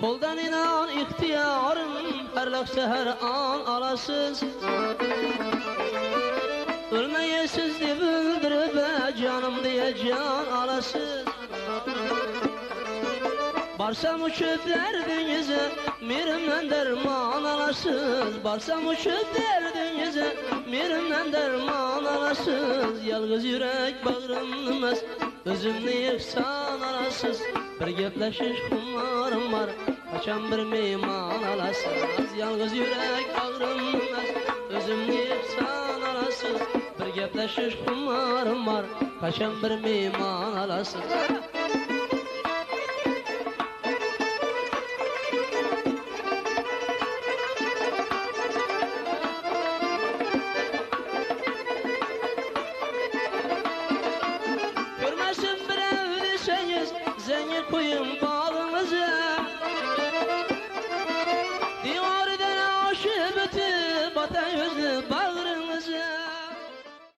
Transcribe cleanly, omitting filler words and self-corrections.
Koldan inan ihtiyarın parlak seher an alasız. Ölmeyesiz diye öldürüp canım diye can alasız. Barsam uçup derdinize mirimden derman alasız. Barsam uçup derdinize mirimden derman alasız. Yalnız yürek bağrımız özümni yıksan alasız. Bir gepleşiş kumarım var kaçan bir meyman alasız. Yalnız yürek bağrımız özümni yıksan alasız. Bir gepleşiş kumarım var kaçan bir meyman alasız. Zengin koyun